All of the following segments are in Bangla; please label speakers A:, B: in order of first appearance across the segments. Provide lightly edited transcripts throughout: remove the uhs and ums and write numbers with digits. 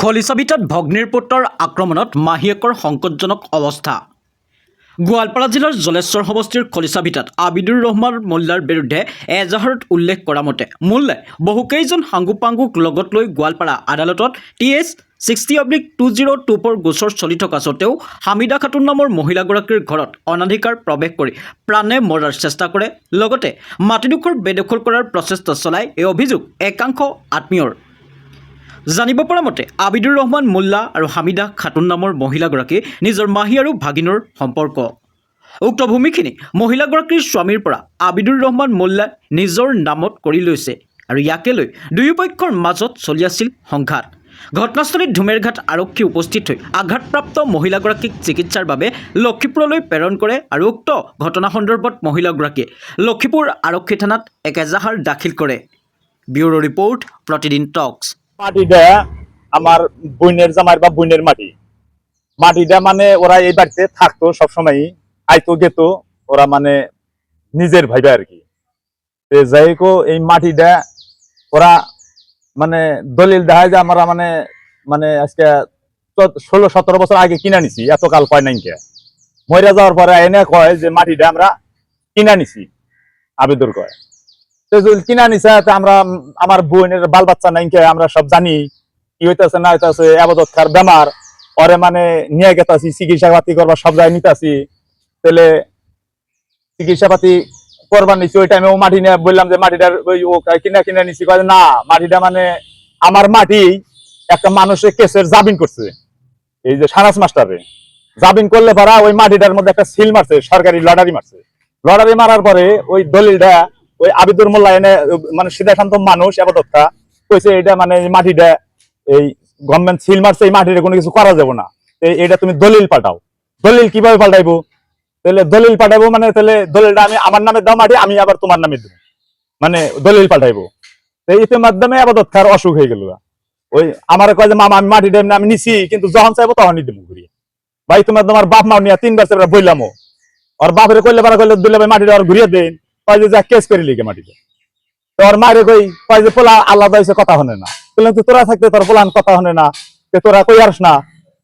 A: খলিছাবিটাত ভগ্নীৰ পুত্ৰৰ আক্ৰমণত মাহীয়েকৰ সংকটজনক অৱস্থা। গোৱালপাৰা জিলাৰ জলেশ্বৰ সমষ্টিৰ খলিছাবিটাত আবিদুৰ ৰহমান মোল্লাৰ বিৰুদ্ধে এজাহাৰত উল্লেখ কৰা মতে মোল্লাই বহুকেইজন সাংগুপাংগুক লগত লৈ গোৱালপাৰা আদালতত TS 60/2024 গোচৰ চলি থকা স্বত্তেও হামিদা খাতুন নামৰ মহিলাগৰাকীৰ ঘৰত অনাধিকাৰ প্ৰৱেশ কৰি প্ৰাণে মৰাৰ চেষ্টা কৰে, লগতে মাটিডোখৰ বেদখল কৰাৰ প্ৰচেষ্টা চলায়। এই অভিযোগ একাংশ আত্মীয়ৰ। জানিব পৰা মতে আবিদুৰ ৰহমান মোল্লা আৰু হামিদা খাতুন নামৰ মহিলাগৰাকী নিজৰ মাহী আৰু ভাগিনৰ সম্পৰ্ক। উক্ত ভূমিখিনি মহিলাগৰাকীৰ স্বামীৰ পৰা আবিদুৰ ৰহমান মোল্লাই নিজৰ নামত কৰি লৈছে আৰু ইয়াকে লৈ দুয়োপক্ষৰ মাজত চলি আছিল সংঘাত। ঘটনাস্থলীত ধুমেৰঘাট আৰক্ষী উপস্থিত হৈ আঘাতপ্ৰাপ্ত মহিলাগৰাকীক চিকিৎসাৰ বাবে লক্ষীপুৰলৈ প্ৰেৰণ কৰে আৰু উক্ত ঘটনা সন্দৰ্ভত মহিলাগৰাকীয়ে লক্ষীপুৰ আৰক্ষী থানাত এক এজাহাৰ দাখিল কৰে। ব্যুৰো ৰিপোৰ্ট, প্ৰতিদিন টক্স।
B: মাটিটা আমার বোনের জামাই বা বোনের মাটিটা মানে ওরা এই বাড়িতে থাকতো সবসময়, আইতো গেত, ওরা মানে নিজের ভাইবা আর কি। যাই হোক এই মাটিটা ওরা মানে দলিল দেখায় যে আমরা মানে মানে আজকে 16-17 বছর আগে কিনা নিছি, এত কাল কয় নাই কে মরে যাওয়ার পরে এনে কয় যে মাটিটা আমরা কিনা নিছি, আবেদন কয় কিনা নিছে। আমরা আমার বোনের বাল বাচ্চা নাই কে আমরা সব জানি কি হইতেছে না হইতেছে, আবাদত খার বেমার ওরে মানে নিয়ে গেতাছি চিকিৎসা পাতি করবার সব জায়গায় নিতেছি। তাহলে চিকিৎসা পাতি করবার নিছি, ওই টাইমে ও মাটি নিয়ে বললাম যে মাটিটার ও কিনা নিছি, কয় না মাটিটা মানে আমার মাটি একটা মানুষের কেসের জামিন করছে, এই যে সারাস মাস্টারে জামিন করলে পারা ওই মাটিটার মধ্যে একটা সিল মারছে, সরকারি লটারি মারছে। লটারি মারার পরে ওই দলিলটা ওই আবিদুর মোল্লা এনে মানে সিধা শান্ত মানুষ আবাদতটা কইছে এটা মানে মাটিটা এই গভর্নমেন্ট সিল মারছে, এই মাটিটা কোনো কিছু করা যাবে না, এটা তুমি দলিল পাঠাও। দলিল কিভাবে পাঠাইবো? তাহলে দলিল পাঠাইবো মানে তাহলে দলিলটা আমি আমার নামে দাও, মাটি আমি আবার তোমার নামে দেবো, মানে দলিল পাঠাইবো। এটার মাধ্যমে আবাদত খার অসুখ হয়ে গেল। ওই আমার কয় যে মামা আমি মাটিটা আমি নিছি, কিন্তু যখন চাইবো তখনই দেবো ঘুরিয়ে। ভাই তোমার বাপ মাও নিয়ে 3 বছর বললামও, ওর বাপের কইলে পারা কইলে দিলে ভাই মাটিটা আর ঘুরিয়ে দেন, কয় যে যা কেস করে লিখে মাটিতে। তোর মারে কয় যে পোলা আলাদা হয়েছে কথা হনে না, বললাম তো তোরা থাকতে তোর পোলান কথা হনে না, তোরা কই আস না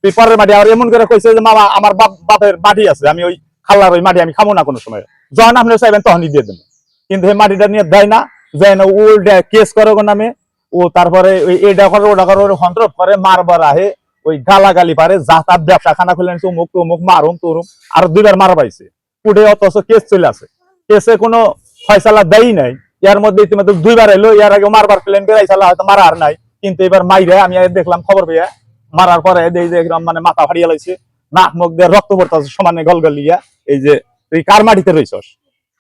B: তুই পরের মাটি। আর এমন করে কইছে যে মামা আমার বাপের মাটি আছে, আমি ওই খাল্লার ওই মাটি আমি খামো না কোনো সময়, যখন আপনি চাইবেন তখনই দিয়ে দেবেন। কিন্তু এই মাটিটা নিয়ে দেয় না, যায় না, উল্টা কেস করে নামে ও। তারপরে ওই এটা করে ওটা করে হন্ত্রপ করে মারবার আহে, ওই গালাগালি পারে, যা তার ব্যবসা খানা খুললেন চুমুক টুমুক মারুম তুরুম, আর 2 বার মারা পাইছে উঠে, অথচ কেস চলে আছে, কেসে কোনো ফয়সালা দেয় নাই। এর মধ্যে ইতিমধ্যে 2 বার এলো, এর আগে মারবার প্ল্যান বেড়াইছিল, হয়তো মারা আর নাই, কিন্তু এবার মাইরে আমি দেখলাম খবর পেয়ে মারার পরে একদম মানে মাথা ফাড়িয়ে লাইছে, নাক মুখ দিয়ে রক্ত পড়তেছে সমানে গলগলিয়া। এই যে তুই কার মাটিতে রইছস,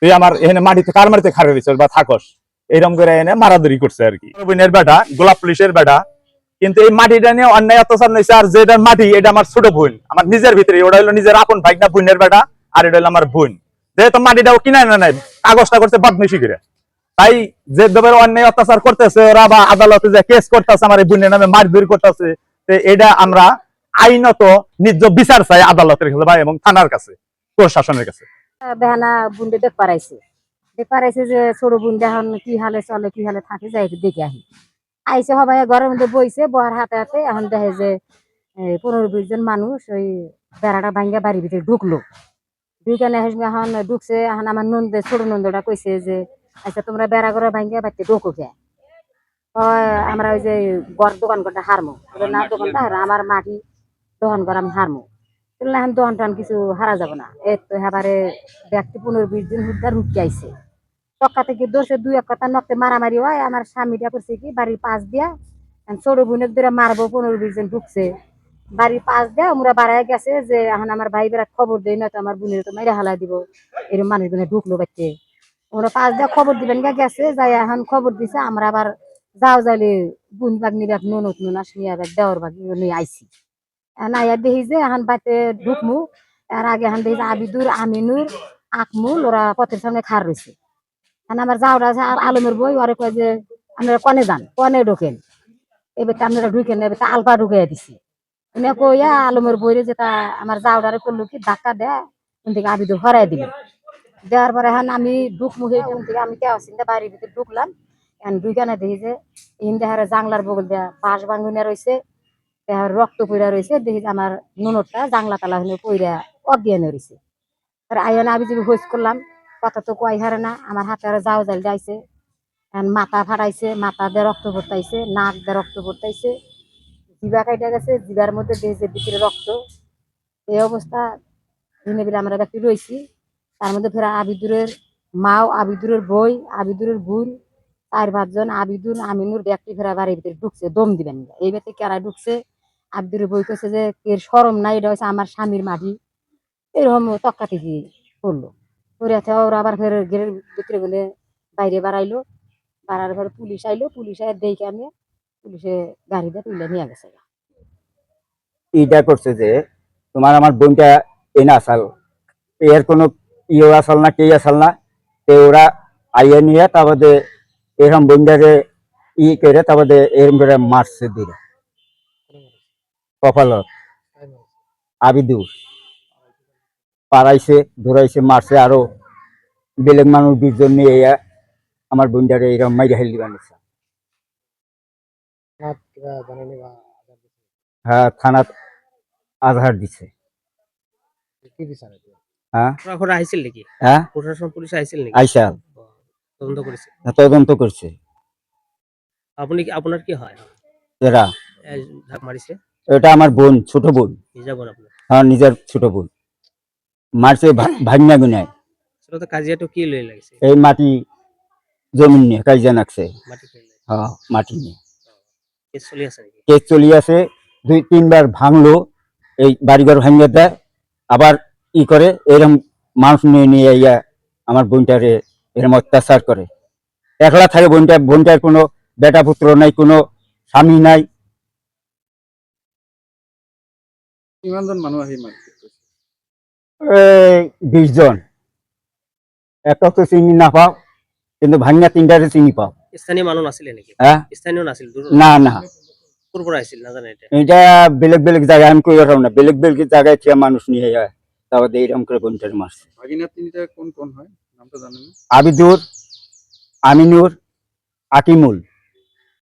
B: তুই আমার এখানে মাটিতে কার মাটিতে খাড়ে রইছস বা থাকস, এরকম করে এনে মারাধরি করছে আর কি। বোনের বেটা, গোলাপ পুলিশের বেটা, কিন্তু এই মাটিটা নিয়ে অন্যায় অত্যাচার নিয়েছে। আর যেটা মাটি এটা আমার ছোট বোন, আমার নিজের ভিতরে, ওটা হলো নিজের আপন ভাই না বোনের বেটা, আর এটা হলো আমার বোন। যেহেতু মাটিটাও কিনা না নাই, কাগজটা করছে বদমাইশি করে। তাই যে ব্যাপারে অন্যায় অত্যাচার করতেছে ওরা, বা আদালতে যে কেস করতেছে আমার এই বোনের নামে মারধর করতেছে, এটা আমরা আইনত নিজ বিচার চাই আদালতের কাছে বা এবং থানার কাছে, প্রশাসনের কাছে।
C: বেহানা বুনতে দেখ পারাইছে যে ছোট বোন এখন কি হালে চলে কি হালে থাকে, যাই দেখে আহি আইসে সবাই ঘরের মধ্যে বইছে, বহার হাতে হাতে এখন দেখে যে 15-20 জন মানুষ ওই বেড়াটা ভাঙ্গা বাড়ির ভিতরে ঢুকলো। ঢুকানে এখন ঢুকছে, এখন আমার নন্দে ছোট নন্দটা কইছে যে আচ্ছা তোমরা বেড়া করে ভাঙ্গা বাড়িতে ঢোকো কে? আমরা ওই যে দোকান করতে হারমো, না দোকানটা আমার মাটি দোকান করা আমি হারমো, এখন দোকান টোকান কিছু হারা যাবে না। এই তো এবারে ব্যক্তি 15-20 জন হুদ্দার রুটকে আইছে, টক্কা থেকে দোষে 2-1 কথা নকতে মারামারি হয়। আমার স্বামীটা করছে কি বাড়ির পাশ দিয়া ছোট বোনের ধরে মারবো, 15-20 জন ঢুকছে বাড়ির পাশ দিয়া, ওরা বাড়ায় গেছে যে এখন আমার ভাই বেড়া খবর দেয় না তো আমার বোনের তো মেরে হালা দিব, এরকম মানুষ ঢুকলো বাচ্চে। ওরা পাশ দিয়া খবর দিবেন গেছে, যাই এখন খবর দিছে। আমরা আবার যাও যাইলে বোন বাগনি বাগ ননদ নুনাস নিয়ে দেওয়ার বাগ নিয়ে আইসি। নাইয়া দেখি যে এখন বাড়িতে ঢুকমু, এর আগে এখন দেখি আবিদুর, আমিনুর, আকমুল ওরা পথের সামনে খার রয়েছে। এখন আমার যাওয়া আছে আর আলমের বই, ওরে কয় যে আপনারা কনে যান, কনে ঢোকেন, এবার আপনারা ঢুকেন, এবার আলপা ঢুকাইয়া দিছি। এনে কইয়া আলমের বইরে যেটা আমার যাওয়ারে করলো কি ধাক্কা দেয়, ওন থেকে আবিদুর হরাই দিল। দেওয়ার পরে এখন আমি ঢুকমু, সেইখান থেকে আমি কেউ চিন্তা বাড়ির ভিতরে ঢুকলাম। এখন ঢুকানে দেখি যে ইন্দাহারে জাংলার বগল দেয়া বাঁশ ভাঙুনে রয়েছে, রক্ত পইরা রয়েছে, দেখি যে আমার ননদটা জাংলা তালা হলে পইরা অজ্ঞান রয়েছে। আইন আমি যদি হোস করলাম, কথা তো কয় হারে না, আমার হাতে আর যাও জাল যাইছে, মাথা ফাটাইছে, মাথা দিয়ে রক্ত পড়তাইছে, নাক দিয়ে রক্ত পড়তাইছে, জিবা কাইটা গেছে, জিবার মধ্যে যে ভিতরে রক্ত। এই অবস্থা দিনে বেলা আমরা ব্যক্তি রয়েছি। তার মধ্যে ফেরা আবিদুরের মাও, আবিদুরের বই, আবিদুরের বোন, 4-5 জন আবিদুর আমিনুর ব্যক্তি ফেরা বাড়ির ভিতরে ঢুকছে দম দিবেন। এই ব্যক্তি কারা ঢুকছে, আবিদুরের বই করছে যে এর শরম নাই, এটা হচ্ছে আমার স্বামীর মাটি, এরকম তক্কা থেকে করলো। করে ওরা আবার ফের ঘেরের ভিতরে বলে বাইরে বাড়াইলো, বাড়ার পর পুলিশ আইলো, পুলিশ আয় দেখে আনে, পুলিশে গাড়িতে তুলে নিয়ে গেছে।
D: ইটা করছে যে তোমার আমার বোনটা এনে আসাল, এর কোনো ইয়ে আসাল না, কে আসাল না, ওরা আইয়ে নিয়ে তারপরে এরকম বোনটারে করে তারপরে এরকম করে মারছে দিলে কপালত আবিদুর পাড়াইছে, ধরাইছে, মারছে, আরো বেলেগ মানুষ 20 জন নিয়ে আমার বোনটারে এরকম মাইরে হেলি বানিয়েছে। হ্যাঁ, থানাত আজহার দিছে। হ্যাঁ
E: আইছিল নাকি?
D: হ্যাঁ
E: প্রশাসন পুলিশ আইছিল নাকি?
D: আইসা
E: তদন্ত করেছে।
D: তদন্ত করছে।
E: আপনার কি হয়?
D: এরা
E: মারিছে
D: এটা আমার বোন, ছোট বোন,
E: নিজা বোন আপনার?
D: আমার নিজের ছোট বোন। মারছে ভাগ্না গুনায়,
E: সেটা তো কাজিয়াটা কি লয়ে লাগছে?
D: এই মাটি জমিন নিয়ে কাইজা নাকছে।
E: মাটি ফেলে
D: হ্যাঁ, মাটি নিয়ে
E: কেস চলে আছে নাকি?
D: কেস চলি আছে। 2-3 বার ভাঙলো, এই বাড়িঘর ভাঙিয়ে দেয়, আবার ই করে এরকম মানুষ নিয়ে নিয়ে ইয়া আমার বোনটারে এরকম অত্যাচার করে। একলা থাকে বোনটার কোনো বেটা পুত্র নাই, কোনো স্বামী নাই।
F: কিমানজন মানুহ আহি মাৰিছে?
D: 20 জন। একটা তো চিনি না পাও, কিন্তু ভাঙিয়া 3টারে চিনি পাও।
E: স্থানীয় মানুষ নাছিলে নাকি?
D: হ্যাঁ,
E: স্থানীয় নাছিল? দূর
D: না না,
E: কোন পর আইছিল না জানেন? এটা
D: এটা বেলেগ বেলেগ জায়গায়, আমি কই রাখলাম না, বেলেগ বেলেগ জায়গায় থেকে মানুষ নিয়ে যায়, তারপরে এইরকম করে বোনটার মারছে।
F: ভাগিনা তিনিটা কোন কোন হয় নামটা জানেন না?
D: আবিদুর, আমিনুর, আকিমুল।